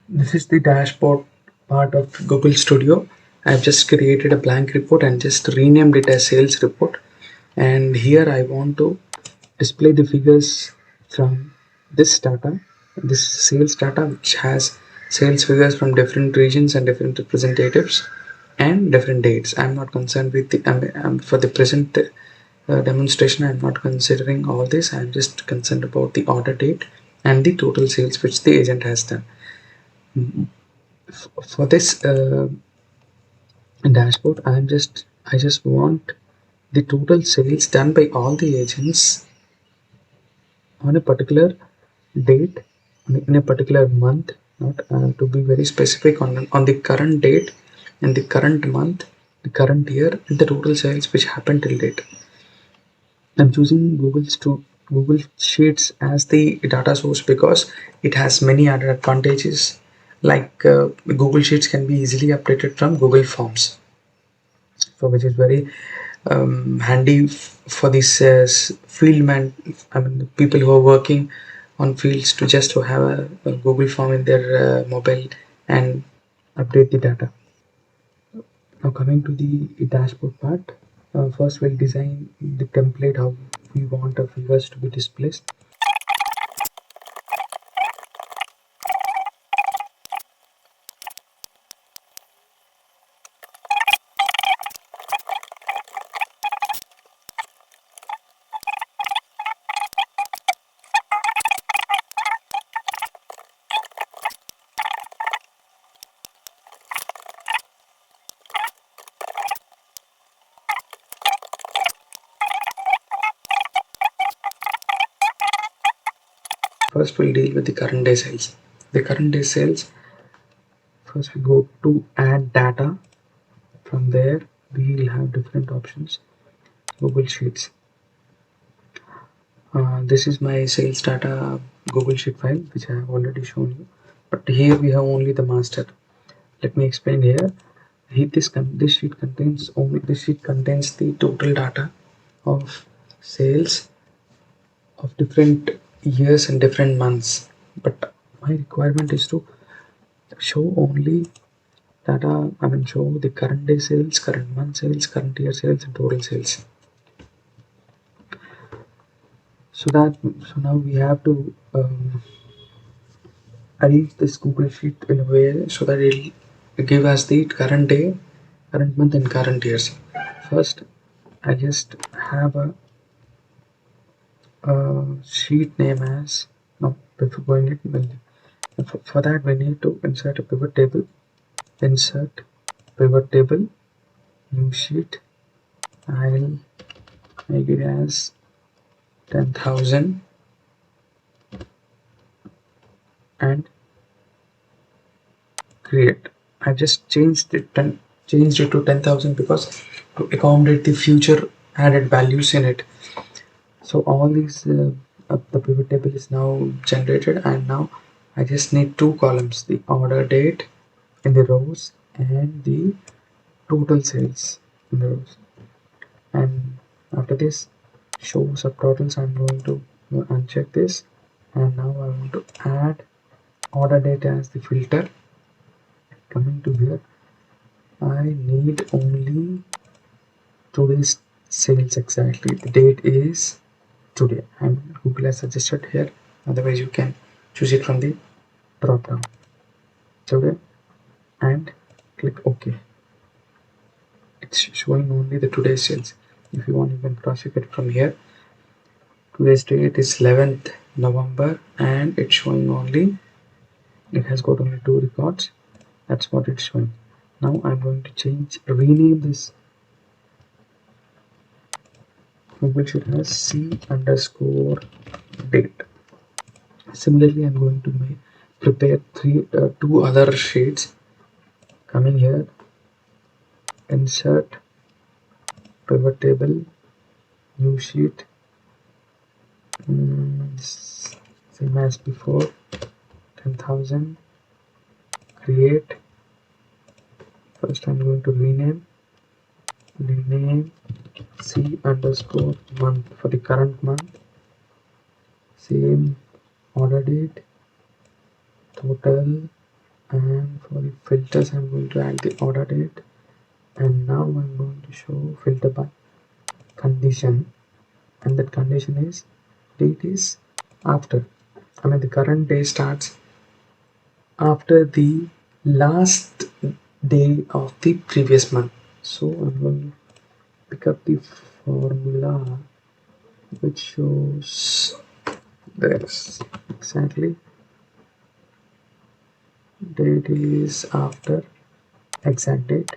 This is the dashboard part of Google Studio. I've just created a blank report and just renamed it as sales report. And here I want to display the figures from this data, this sales data, which has sales figures from different regions and different representatives and different dates. I'm not concerned with the for the present demonstration. I'm not considering all this. I'm just concerned about the order date and the total sales which the agent has done. For this dashboard, I just want the total sales done by all the agents on a particular date, in a particular month, not to be very specific, on the current date and the current month, the current year, and the total sales which happened till date. I'm choosing Google Sheets as the data source because it has many other advantages, like Google Sheets can be easily updated from Google Forms, so which is very handy for this field man. I mean, the people who are working on fields to just to have a Google form in their mobile and update the data. Now coming to the dashboard part, first we'll design the template how we want our figures to be displayed. First we'll deal with the current day sales. The current day sales, first we go to add data. From there we'll have different options. Google Sheets. This is my sales data Google Sheet file which I have already shown you, but here we have only the master. Let me explain here. This sheet contains the total data of sales of different years and different months, but my requirement is to show only data. I mean, show the current day sales, current month sales, current year sales, and total sales. So now we have to arrange this Google Sheet in a way so that it'll give us the current day, current month, and current years. First, I just have a sheet name as, no, before going it, for that we need to insert a pivot table. Insert pivot table, new sheet. I'll make it as 10,000 and create. I just changed it to 10,000 because to accommodate the future added values in it. So all these the pivot table is now generated, and now I just need two columns: the order date in the rows and the total sales in the rows. And after this, show subtotals, I'm going to uncheck this, and now I want to add order date as the filter. Coming to here, I need only today's sales exactly. The date is today, and Google has suggested here. Otherwise, you can choose it from the drop down. Today, and click OK. It's showing only the today's sales. If you want, you can cross check it from here. Today's date is 11th November, and it's showing only. It has got only 2 records. That's what it's showing. Now I'm going to rename this Google Sheet as C_date. Similarly, I'm going to prepare two other sheets. Coming here, insert pivot table, new sheet, same as before, 10,000, create. First I'm going to rename C_month for the current month, same order date, total, and for the filters I'm going to add the order date, and now I'm going to show filter by condition, and that condition is date is after, I mean the current day starts after the last day of the previous month. So I'm going to pick up the formula which shows this exactly. Date is after exact date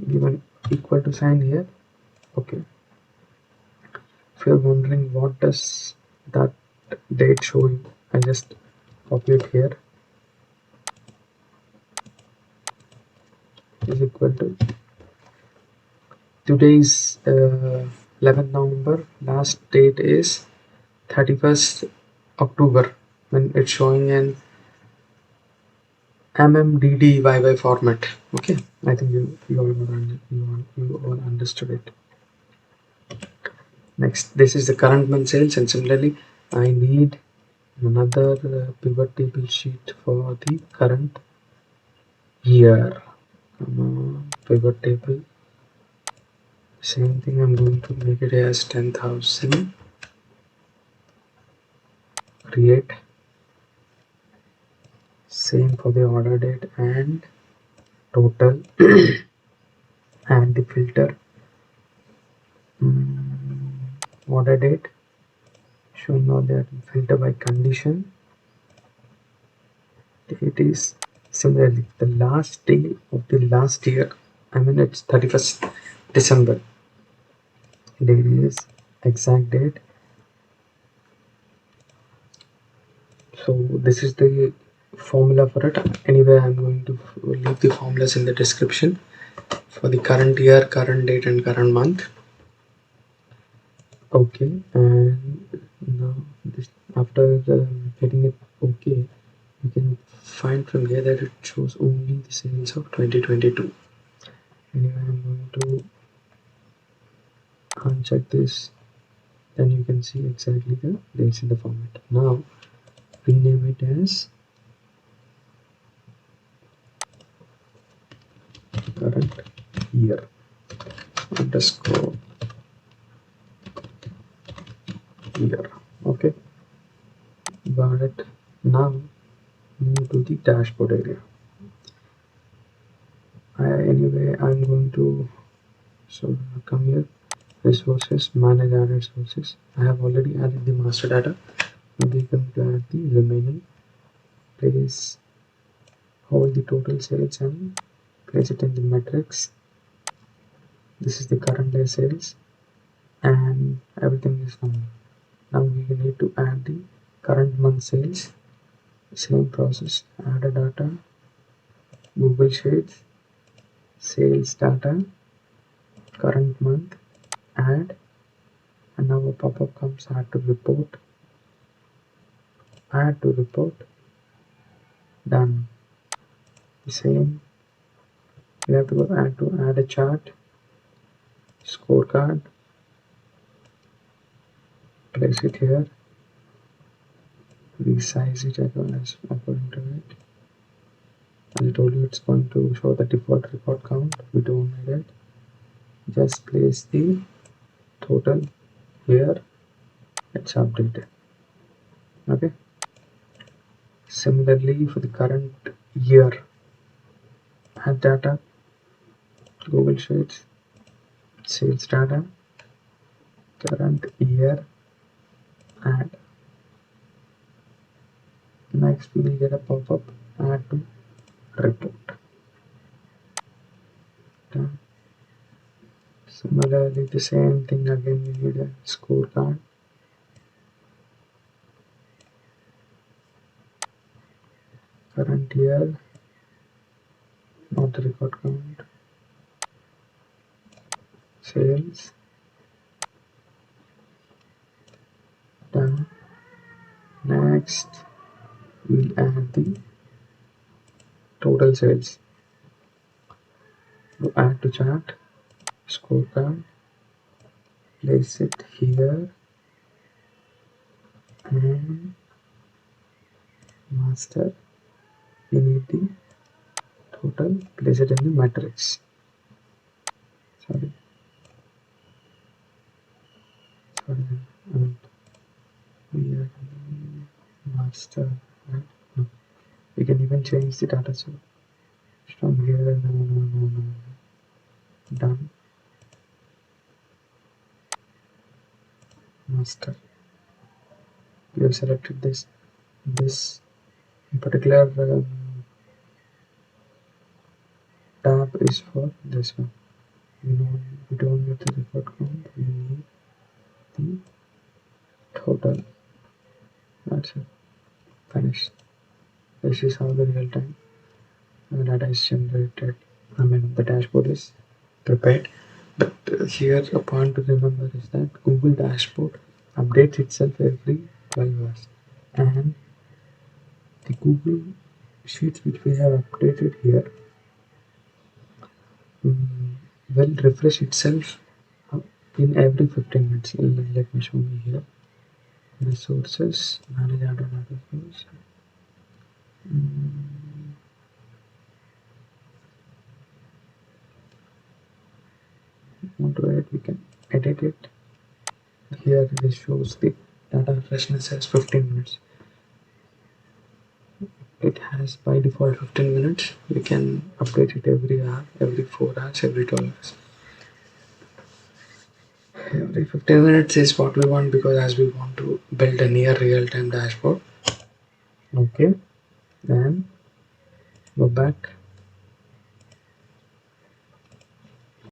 given equal to sign here. Okay, if you're wondering what does that date showing, I just copy it here, is equal to today's 11th November, last date is 31st October, when it's showing an MMDDYY format. Okay, I think you all understood it. Next, this is the current month sales, and similarly I need another pivot table sheet for the current year. Come on, pivot table, same thing, I'm going to make it as 10,000, create, same for the order date and total, and the filter, order date, showing all that, filter by condition, it is similarly the last day of the last year, I mean it's 31st December, date is exact date. So this is the formula for it. Anyway, I'm going to leave the formulas in the description for the current year, current date and current month. Okay, and now this, after getting it okay, you can find from here that it shows only the sales of 2022. Anyway, I'm going to uncheck this, then you can see exactly the dates in the format. Now rename it as current year underscore year. Okay, got it. Now move to the dashboard area. Anyway, I'm going to, so come here, resources, manage added sources. I have already added the master data. Now we can add the remaining, place, hold the total sales and place it in the metrics. This is the current day sales and everything is normal. Now we need to add the current month sales. Same process, add a data, Google Sheets, sales data, current month, add, and now a pop-up comes, add to report, done. Same, we have to go add a chart, scorecard, place it here, resize it according to it. As I told you, it's going to show the default record count, we don't need it. Just place the total here, it's updated. Okay, similarly for the current year, add data, Google Sheets, sales data, current year, add. Next we will get a pop-up, add to report. Done. Similarly the same thing again, we need a scorecard, current year, not the record count, sales, done. Next we'll add the total sales. So add to chart, scorecard, place it here, and master, we need the total, place it in the matrix. Sorry, and we are master, right? No. We can even change the data source from here. No. Done. Master. We have selected this in particular tab is for this one. We don't need the report count. We need the total. That's it. Finish. This is how the real time data is generated. I mean, the dashboard is prepared. But here a point to remember is that Google Dashboard updates itself every 12 hours, and the Google Sheets which we have updated here will refresh itself in every 15 minutes. Let me show me here. Resources, manage add-on resources. Want to edit, we can edit it. Here this shows the data freshness as 15 minutes. It has by default 15 minutes. We can update it every hour, every 4 hours, every 12 hours. Every 15 minutes is what we want, because as we want to build a near real-time dashboard. Okay, then go back